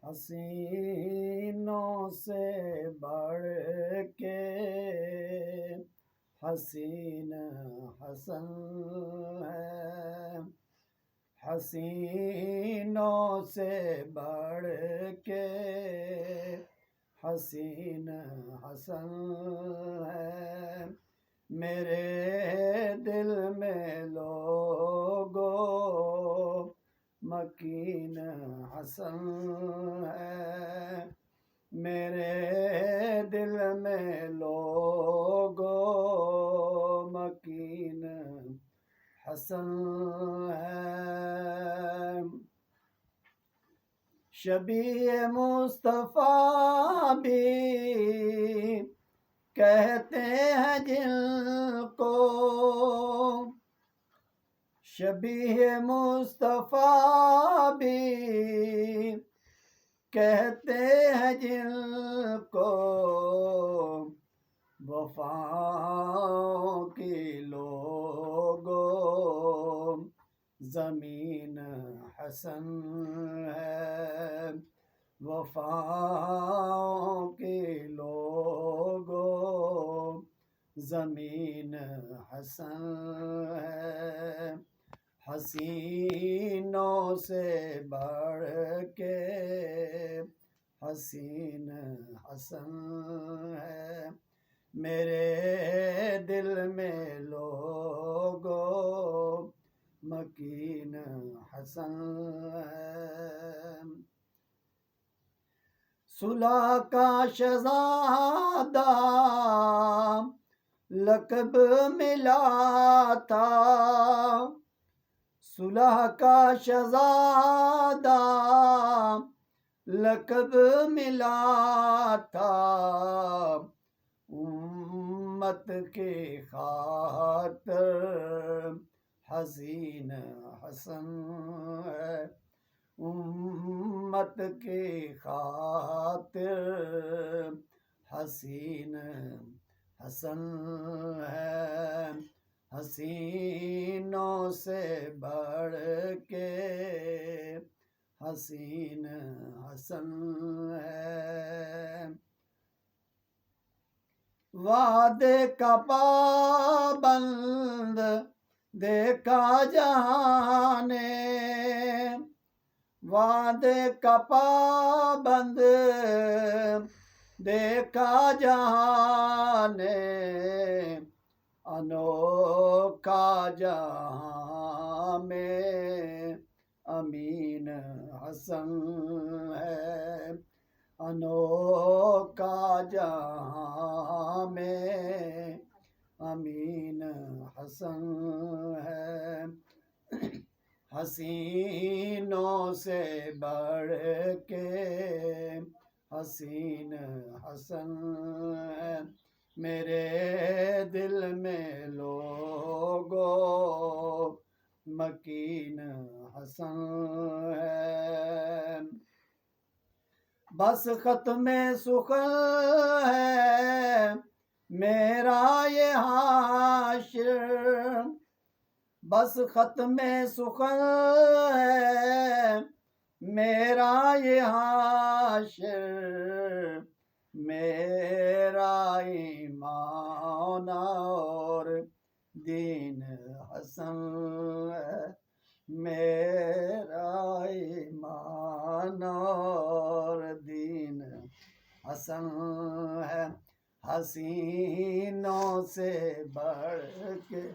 حسینوں سے بڑھ کے حسین حسن ہے، حسینوں سے بڑھ کے حسین حسن ہے، میرے دل میں لوگو مکین حسن ہے، میرے دل میں لوگو مکین حسن ہے، شبیہ مصطفیٰ بھی کہتے ہیں جن کو، شبیہ مصطفیٰ بھی کہتے ہیں جن کو، وفاؤں کی لوگو زمین حسن ہے، وفاؤں کی لوگو زمین حسن ہے، حسینوں سے بڑھ کے حسین حسن ہے، میرے دل میں لوگو مکین حسن ہے، صلح کا شہزادہ لقب ملا تھا، صلح کا شہزادہ لقب ملا تھا، امت کی خاطر حسین حسن ہے، امت کی خاطر حسین حسن ہے، حسینوں سے بڑھ کے حسین حسن ہے، وعدے کا پابند دیکھا جہاں نے، وعدے کا پابند دیکھا جہاں نے، انوکھا جہاں میں امین حسن ہے، انوکھا جہاں میں امین حسن ہے، حسینوں سے بڑھ کے حسین حسن ہے، میرے دل میں لوگو مکین حسن ہے، بس ختم سخن ہے میرا یہ حاشر، بس ختم سخن ہے میرا یہ حاشر، میرا ایمان اور دین حسن ہے، میرا ایمان اور دین حسن ہے، حسینوں سے بڑھ کے